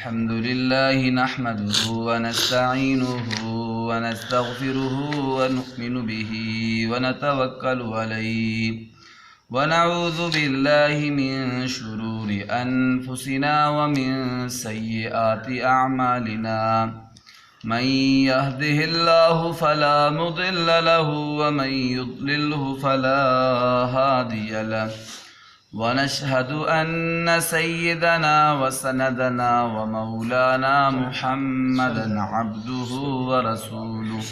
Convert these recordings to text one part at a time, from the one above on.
الحمد لله نحمده ونستعينه ونستغفره ونؤمن به ونتوكل عليه ونعوذ بالله من شرور أنفسنا ومن سيئات أعمالنا من يهده الله فلا مضل له ومن يضلله فلا هادي له ونشهد أن سيدنا وسندنا ومولانا محمدا عبده ورسوله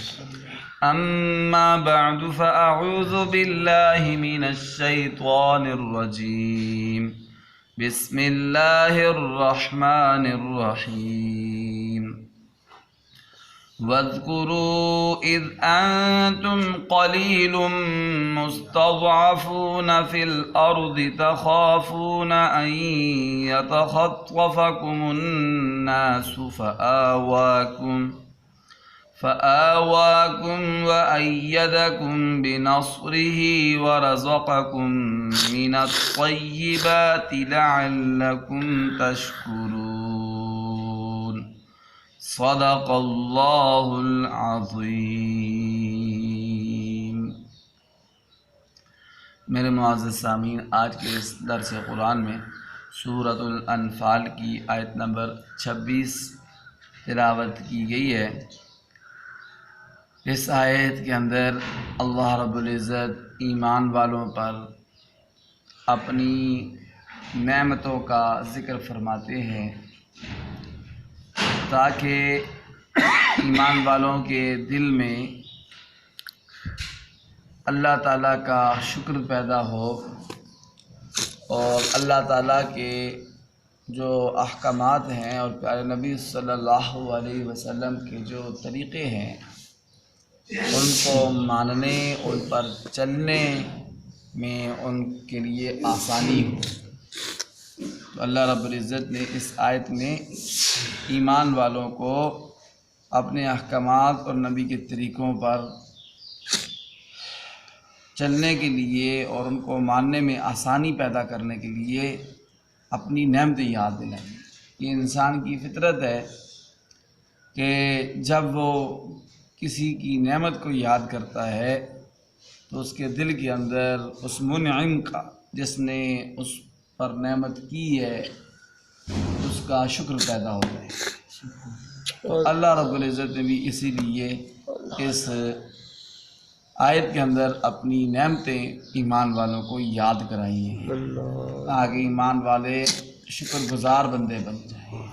أما بعد فأعوذ بالله من الشيطان الرجيم بسم الله الرحمن الرحيم واذكروا إذ أنتم قليل مستضعفون في الأرض تخافون أن يتخطفكم الناس فآواكم وأيدكم بنصره ورزقكم من الطيبات لعلكم تشكرون صدق اللہ العظیم۔ میرے معزز سامعین، آج کے اس درس قرآن میں سورۃ الانفال کی آیت نمبر 26 تلاوت کی گئی ہے۔ اس آیت کے اندر اللہ رب العزت ایمان والوں پر اپنی نعمتوں کا ذکر فرماتے ہیں تاکہ ایمان والوں کے دل میں اللہ تعالیٰ کا شکر پیدا ہو اور اللہ تعالیٰ کے جو احکامات ہیں اور پیارے نبی صلی اللہ علیہ وسلم کے جو طریقے ہیں ان کو ماننے، ان پر چلنے میں ان کے لیے آسانی ہو۔ تو اللہ رب العزت نے اس آیت میں ایمان والوں کو اپنے احکامات اور نبی کے طریقوں پر چلنے کے لیے اور ان کو ماننے میں آسانی پیدا کرنے کے لیے اپنی نعمتیں یاد دلائیں۔ یہ انسان کی فطرت ہے کہ جب وہ کسی کی نعمت کو یاد کرتا ہے تو اس کے دل کے اندر اس منعم کا، جس نے اس پر نعمت کی ہے، اس کا شکر پیدا ہوتا ہے۔ اللہ رب العزت نے بھی اسی لیے اس آیت کے اندر اپنی نعمتیں ایمان والوں کو یاد کرائی ہیں تاکہ ایمان والے شکر گزار بندے بن جائیں۔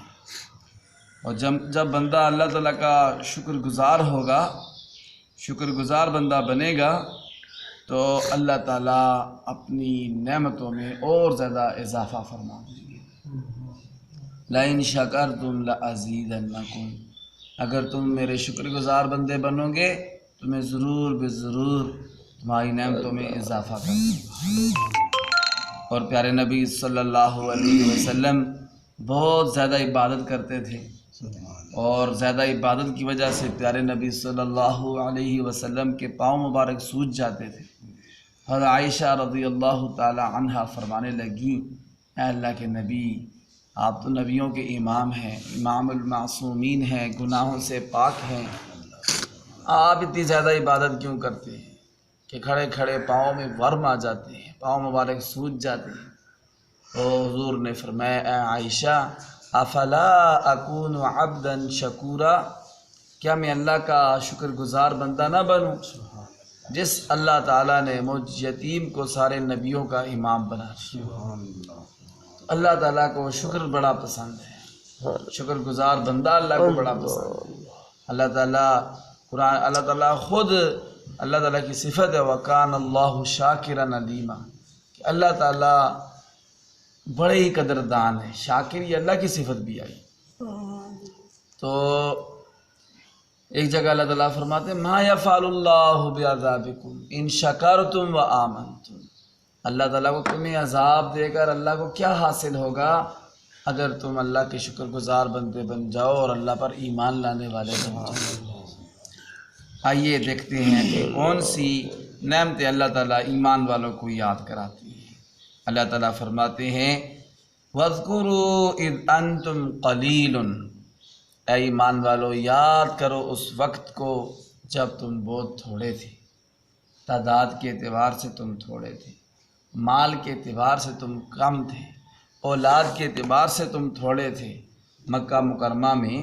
اور جب بندہ اللہ تعالیٰ کا شکر گزار ہوگا، شکر گزار بندہ بنے گا، تو اللہ تعالیٰ اپنی نعمتوں میں اور زیادہ اضافہ فرما دیں گے۔ لَإِن شَكَرْتُمْ لَأَزِيدَنَّكُمْ، اگر تم میرے شکر گزار بندے بنو گے تو میں ضرور تمہاری نعمتوں میں اضافہ کروں گا۔ اور پیارے نبی صلی اللہ علیہ وسلم بہت زیادہ عبادت کرتے تھے اور زیادہ عبادت کی وجہ سے پیارے نبی صلی اللہ علیہ وسلم کے پاؤں مبارک سوج جاتے تھے۔ حضرت عائشہ رضی اللہ تعالی عنہا فرمانے لگیں، اے اللہ کے نبی، آپ تو نبیوں کے امام ہیں، امام المعصومین ہیں، گناہوں سے پاک ہیں، آپ اتنی زیادہ عبادت کیوں کرتے ہیں کہ کھڑے کھڑے پاؤں میں ورم آ جاتے ہیں، پاؤں مبارک سوج جاتے ہیں؟ تو حضور نے فرمایا، اے عائشہ، افلا اکون عبدا شکورا، کیا میں اللہ کا شکر گزار بندہ نہ بنوں؟ جس اللہ تعالیٰ نے مجھ یتیم کو سارے نبیوں کا امام بنا دیا۔ اللہ تعالیٰ کو شکر بڑا پسند ہے، شکر گزار بندہ اللہ کو بڑا پسند ہے۔ اللہ تعالیٰ خود اللہ تعالیٰ کی صفت ہے وَكَانَ اللَّهُ شَاكِرًا عَلِيمًا، کہ اللہ تعالیٰ بڑے ہی قدردان ہے۔ شاکر یہ اللہ کی صفت بھی آئی۔ تو ایک جگہ اللہ تعالیٰ فرماتے ہیں مَا يَفْعَلُ اللَّهُ بِعَذَابِكُمْ إِن شَكَرْتُمْ وَآمَنْتُمْ، اللہ تعالیٰ کو تمہیں عذاب دے کر اللہ کو کیا حاصل ہوگا اگر تم اللہ کے شکر گزار بندے بن جاؤ اور اللہ پر ایمان لانے والے بن جاؤ۔ آئیے دیکھتے ہیں کہ کون سی نعمتیں اللہ تعالیٰ ایمان والوں کو یاد کراتی ہیں۔ اللہ تعالیٰ فرماتے ہیں وَاذْكُرُوا اِذْ أَنْتُمْ قَلِيلٌ، اے ایمان والو یاد کرو اس وقت کو جب تم بہت تھوڑے تھے، تعداد کے اعتبار سے تم تھوڑے تھے، مال کے اعتبار سے تم کم تھے، اولاد کے اعتبار سے تم تھوڑے تھے۔ مکہ مکرمہ میں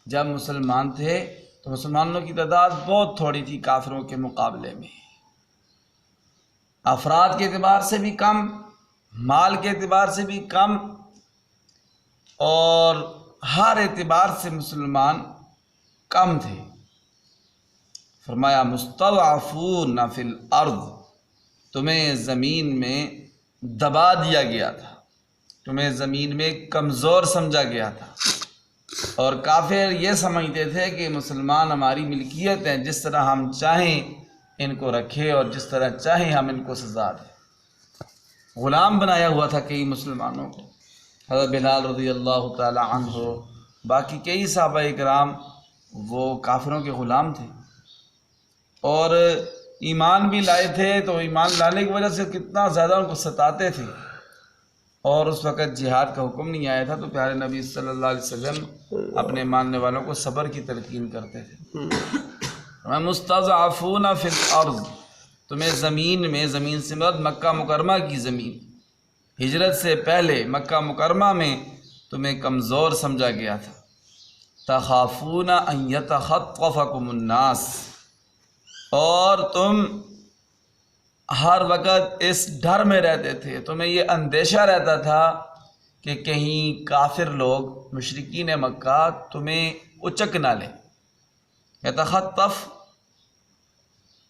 جب مسلمان تھے تو مسلمانوں کی تعداد بہت تھوڑی تھی کافروں کے مقابلے میں، افراد کے اعتبار سے بھی کم، مال کے اعتبار سے بھی کم، اور ہر اعتبار سے مسلمان کم تھے۔ فرمایا مستضعفون فی الارض، تمہیں زمین میں دبا دیا گیا تھا، تمہیں زمین میں کمزور سمجھا گیا تھا، اور کافر یہ سمجھتے تھے کہ مسلمان ہماری ملکیت ہیں، جس طرح ہم چاہیں ان کو رکھے اور جس طرح چاہیں ہم ان کو سزا دیں۔ غلام بنایا ہوا تھا کئی مسلمانوں کو، حضرت بلال رضی اللہ تعالی عنہ، باقی کئی صحابہ کرام وہ کافروں کے غلام تھے، اور ایمان بھی لائے تھے، تو ایمان لانے کی وجہ سے کتنا زیادہ ان کو ستاتے تھے، اور اس وقت جہاد کا حکم نہیں آیا تھا، تو پیارے نبی صلی اللہ علیہ وسلم اپنے ماننے والوں کو صبر کی تلقین کرتے تھے۔ مستضعفون فی الارض، تمہیں زمین میں، زمین سے مراد مکہ مکرمہ کی زمین، ہجرت سے پہلے مکہ مکرمہ میں تمہیں کمزور سمجھا گیا تھا۔ تخافون ان یتخطفکم الناس، اور تم ہر وقت اس ڈر میں رہتے تھے، تمہیں یہ اندیشہ رہتا تھا کہ کہیں کافر لوگ مشرکین مکہ تمہیں اچک نہ لیں۔ یتخطف،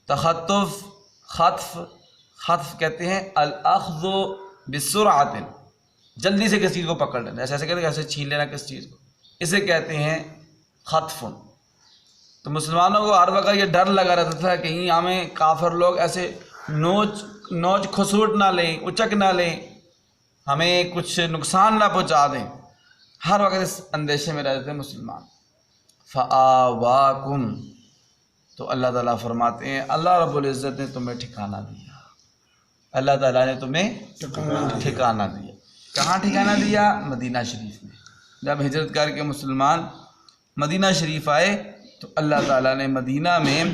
تخطف، خطف کہتے ہیں الاخذ بسرعۃ، جلدی سے کسی چیز کو پکڑ لینا، ایسے کہتے ہیں ایسے چھین لینا کسی چیز کو، اسے کہتے ہیں خطف۔ تو مسلمانوں کو ہر وقت یہ ڈر لگا رہتا تھا کہ کہیں ہمیں کافر لوگ ایسے نوچ کھسوٹ نہ لیں، اچک نہ لیں، ہمیں کچھ نقصان نہ پہنچا دیں، ہر وقت اس اندیشے میں رہتے تھے مسلمان۔ فآواکم، تو اللہ تعالیٰ فرماتے ہیں اللہ رب العزت نے تمہیں ٹھکانہ دیا، اللہ تعالیٰ نے تمہیں ٹھکانہ دیا۔ کہاں ٹھکانہ دیا؟ مدینہ شریف میں۔ جب ہجرت کر کے مسلمان مدینہ شریف آئے تو اللہ تعالیٰ نے مدینہ میں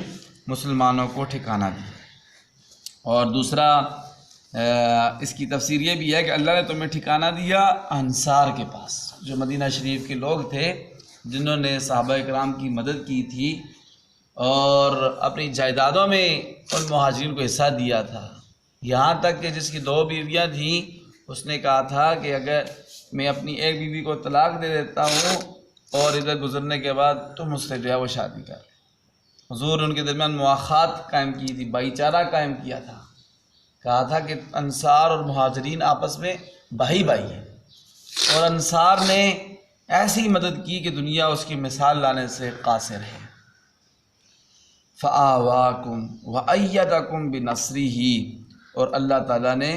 مسلمانوں کو ٹھکانہ دیا۔ اور دوسرا اس کی تفسیر یہ بھی ہے کہ اللہ نے تمہیں ٹھکانہ دیا انصار کے پاس، جو مدینہ شریف کے لوگ تھے جنہوں نے صحابہ کرام کی مدد کی تھی اور اپنی جائیدادوں میں ان مہاجرین کو حصہ دیا تھا، یہاں تک کہ جس کی 2 بیویاں تھیں اس نے کہا تھا کہ اگر میں اپنی ایک بیوی کو طلاق دے دیتا ہوں اور ادھر گزرنے کے بعد تم اس سے جو ہے وہ شادی کر لیں۔ حضور ان کے درمیان مواخات قائم کی تھی، بھائی چارہ قائم کیا تھا، کہا تھا کہ انصار اور مہاجرین آپس میں بھائی ہیں، اور انصار نے ایسی مدد کی کہ دنیا اس کی مثال لانے سے قاصر ہے۔ فآواکم وأیدکم بنصرہ، اور اللہ تعالیٰ نے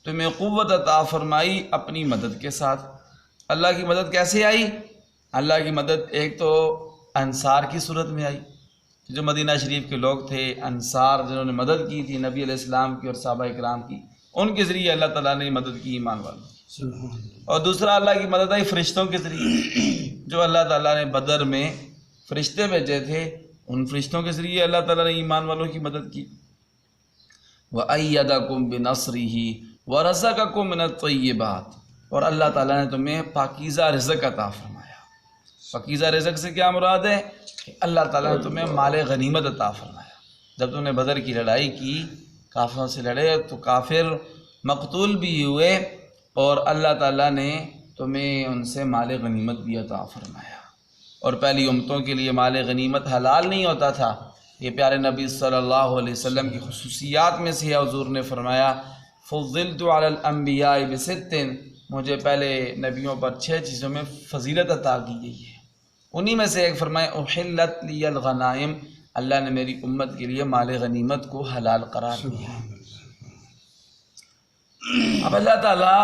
تمہیں قوت عطا فرمائی اپنی مدد کے ساتھ۔ اللہ کی مدد کیسے آئی؟ اللہ کی مدد ایک تو انصار کی صورت میں آئی، جو مدینہ شریف کے لوگ تھے، انصار جنہوں نے مدد کی تھی نبی علیہ السلام کی اور صحابہ کرام کی، ان کے ذریعے اللہ تعالیٰ نے مدد کی ایمان والوں۔ اور دوسرا اللہ کی مدد آئی فرشتوں کے ذریعے، جو اللہ تعالیٰ نے بدر میں فرشتے بھیجے تھے، ان فرشتوں کے ذریعے اللہ تعالیٰ نے ایمان والوں کی مدد کی۔ وَأَيَّدَكُمْ بِنَصْرِهِ وَرَزَقَكُمْ مِنَ الطَّيِّبَاتِ، اور اللہ تعالیٰ نے تمہیں پاکیزہ رزق عطا فرمایا۔ پاکیزہ رزق سے کیا مراد ہے؟ کہ اللہ تعالیٰ نے تمہیں مال غنیمت عطا فرمایا۔ جب تم نے بدر کی لڑائی کی، کافروں سے لڑے، تو کافر مقتول بھی ہوئے اور اللہ تعالیٰ نے تمہیں ان سے مال غنیمت بھی عطا فرمایا۔ اور پہلی امتوں کے لیے مال غنیمت حلال نہیں ہوتا تھا، یہ پیارے نبی صلی اللہ علیہ وسلم کی خصوصیات میں سے ہے۔ حضور نے فرمایا فضلت علی الانبیاء بست، مجھے پہلے نبیوں پر 6 چیزوں میں فضیلت عطا کی گئی ہے۔ انہی میں سے ایک فرمایا احلت لی الغنائم، اللہ نے میری امت کے لیے مال غنیمت کو حلال قرار دیا ہے۔ اب اللہ تعالیٰ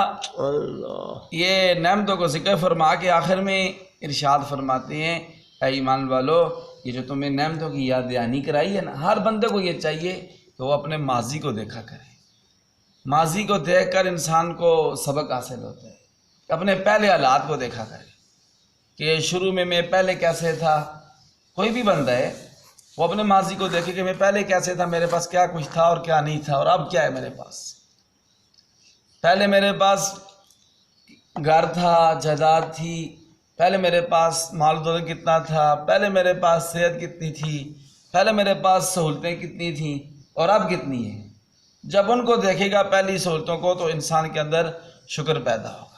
یہ نعمتوں کو ذکر فرما کے آخر میں ارشاد فرماتے ہیں اے ایمان والو، یہ جو تمہیں نعمتوں کی یاد دہانی کرائی ہے نا، ہر بندے کو یہ چاہیے کہ وہ اپنے ماضی کو دیکھا کرے۔ ماضی کو دیکھ کر انسان کو سبق حاصل ہوتا ہے اپنے پہلے حالات کو دیکھا کرے کہ شروع میں پہلے کیسے تھا. کوئی بھی بندہ ہے وہ اپنے ماضی کو دیکھے کہ میں پہلے کیسے تھا, میرے پاس کیا کچھ تھا اور کیا نہیں تھا, اور اب کیا ہے میرے پاس. پہلے میرے پاس گھر تھا, جائیداد تھی, پہلے میرے پاس مال و دولت کتنا تھا, پہلے میرے پاس صحت کتنی تھی, پہلے میرے پاس سہولتیں کتنی تھیں, اور اب کتنی ہیں. جب ان کو دیکھے گا پہلی سہولتوں کو تو انسان کے اندر شکر پیدا ہوگا.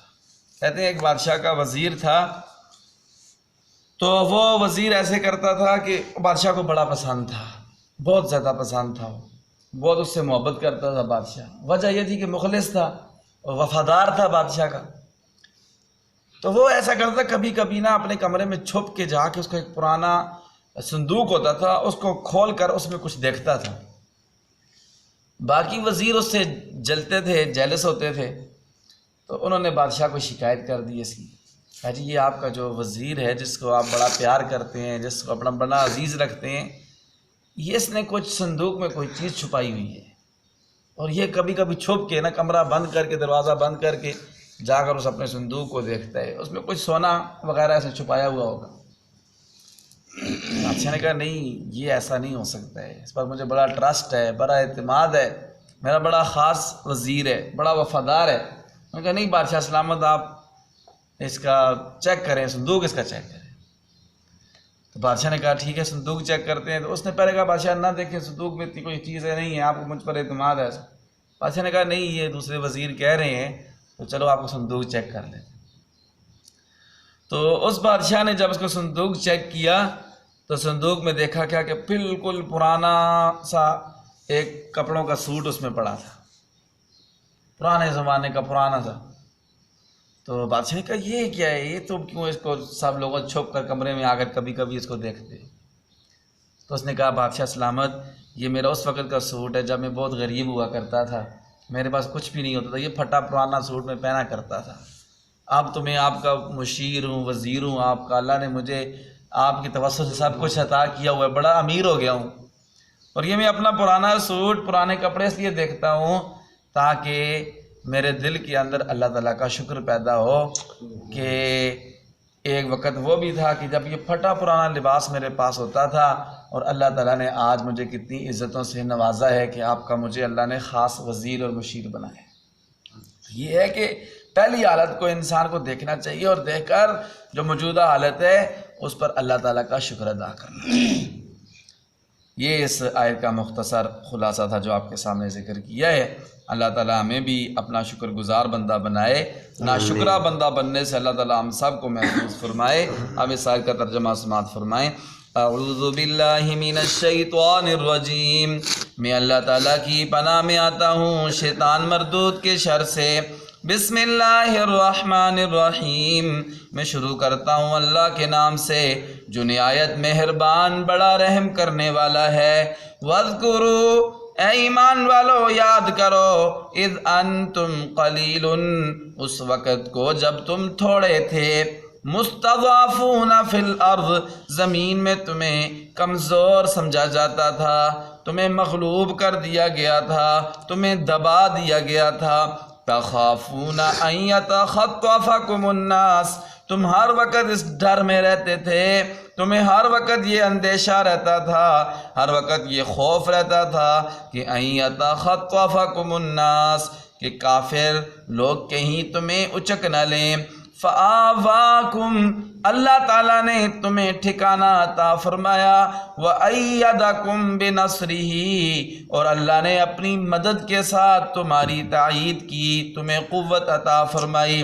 کہتے ہیں ایک بادشاہ کا وزیر تھا, تو وہ وزیر ایسے کرتا تھا کہ بادشاہ کو بڑا پسند تھا, بہت زیادہ پسند تھا, وہ بہت اس سے محبت کرتا تھا بادشاہ. وجہ یہ تھی کہ مخلص تھا اور وفادار تھا بادشاہ کا. تو وہ ایسا کرتا کبھی کبھی نا اپنے کمرے میں چھپ کے جا کے اس کا ایک پرانا صندوق ہوتا تھا, اس کو کھول کر اس میں کچھ دیکھتا تھا. باقی وزیر اس سے جلتے تھے, جیلس ہوتے تھے. تو انہوں نے بادشاہ کو شکایت کر دی اس کی, کہا جی یہ آپ کا جو وزیر ہے جس کو آپ بڑا پیار کرتے ہیں, جس کو اپنا بڑا عزیز رکھتے ہیں, یہ اس نے کچھ صندوق میں کوئی چیز چھپائی ہوئی ہے, اور یہ کبھی کبھی چھپ کے نا کمرہ بند کر کے, دروازہ بند کر کے جا کر اس اپنے صندوق کو دیکھتا ہے, اس میں کچھ سونا وغیرہ ایسے چھپایا ہوا ہوگا. بادشاہ نے کہا نہیں, یہ ایسا نہیں ہو سکتا ہے, اس پر مجھے بڑا ٹرسٹ ہے, بڑا اعتماد ہے, میرا بڑا خاص وزیر ہے, بڑا وفادار ہے. انہوں نے کہا نہیں بادشاہ سلامت, آپ اس کا چیک کریں, صندوق اس کا چیک کریں. تو بادشاہ نے کہا ٹھیک ہے صندوق چیک کرتے ہیں. تو اس نے پہلے کہا بادشاہ نہ دیکھیں, صندوق میں اتنی کوئی چیزیں نہیں ہیں, آپ کو مجھ پر اعتماد ہے. بادشاہ نے کہا نہیں, یہ دوسرے وزیر کہہ رہے ہیں, تو چلو آپ کو صندوق چیک کر لیں. تو اس بادشاہ نے جب اس کو صندوق چیک کیا تو صندوق میں دیکھا کیا کہ بالکل پرانا سا ایک کپڑوں کا سوٹ اس میں پڑا تھا, پرانے زمانے کا پرانا سا. تو بادشاہ نے کہا یہ کیا ہے, یہ تو کیوں اس کو سب لوگوں چھپ کر کمرے میں آ کر کبھی کبھی اس کو دیکھتے. تو اس نے کہا بادشاہ سلامت, یہ میرا اس وقت کا سوٹ ہے جب میں بہت غریب ہوا کرتا تھا, میرے پاس کچھ بھی نہیں ہوتا تھا, یہ پھٹا پرانا سوٹ میں پہنا کرتا تھا. اب تو میں آپ کا مشیر ہوں, وزیر ہوں, آپ کا اللہ نے مجھے آپ کی توسط سے سب کچھ عطا کیا ہوا ہے, بڑا امیر ہو گیا ہوں, اور یہ میں اپنا پرانا سوٹ, پرانے کپڑے اس لیے دیکھتا ہوں تاکہ میرے دل کے اندر اللہ تعالیٰ کا شکر پیدا ہو کہ ایک وقت وہ بھی تھا کہ جب یہ پھٹا پرانا لباس میرے پاس ہوتا تھا, اور اللہ تعالیٰ نے آج مجھے کتنی عزتوں سے نوازا ہے کہ آپ کا مجھے اللہ نے خاص وزیر اور مشیر بنایا. یہ ہے کہ پہلی حالت کو انسان کو دیکھنا چاہیے, اور دیکھ کر جو موجودہ حالت ہے اس پر اللہ تعالیٰ کا شکر ادا کرنا چاہیے. یہ اس آیت کا مختصر خلاصہ تھا جو آپ کے سامنے ذکر کیا ہے. اللہ تعالیٰ ہمیں بھی اپنا شکر گزار بندہ بنائے, ناشکرہ بندہ بننے سے اللہ تعالیٰ ہم سب کو محفوظ فرمائے. اب اس آیت کا ترجمہ سماعت فرمائیں. اعوذ باللہ من الشیطان الرجیم, میں اللہ تعالیٰ کی پناہ میں آتا ہوں شیطان مردود کے شر سے. بسم اللہ الرحمن الرحیم, میں شروع کرتا ہوں اللہ کے نام سے جو نہایت مہربان بڑا رحم کرنے والا ہے. وَاذْكُرُوا, اے ایمان والو یاد کرو, اذ انتم قلیل, اس وقت کو جب تم تھوڑے تھے, مستضعفون فی الارض, زمین میں تمہیں کمزور سمجھا جاتا تھا, تمہیں مغلوب کر دیا گیا تھا, تمہیں دبا دیا گیا تھا. تخافون ان یتخطفکم الناس, تم ہر وقت اس ڈر میں رہتے تھے, تمہیں ہر وقت یہ اندیشہ رہتا تھا, ہر وقت یہ خوف رہتا تھا کہ ان یتخطفکم الناس, کہ کافر لوگ کہیں تمہیں اچک نہ لیں. فآواکم, اللہ تعالیٰ نے تمہیں ٹھکانہ عطا فرمایا. وَأَيَّدَكُمْ بِنَصْرِهِ, اور اللہ نے اپنی مدد کے ساتھ تمہاری تائید کی, تمہیں قوت عطا فرمائی.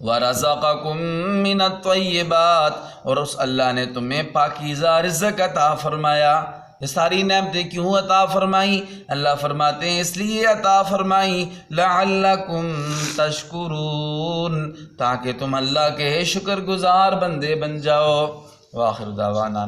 وَرَزَقَكُم مِّنَ الطَّيِّبَاتِ, اور اس اللہ نے تمہیں پاکیزہ رزق عطا فرمایا. یہ ساری نعمتیں کیوں عطا فرمائیں؟ اللہ فرماتے ہیں اس لیے عطا فرمائیں لعلکم تشکرون, تاکہ تم اللہ کے شکر گزار بندے بن جاؤ. وآخر دعوانا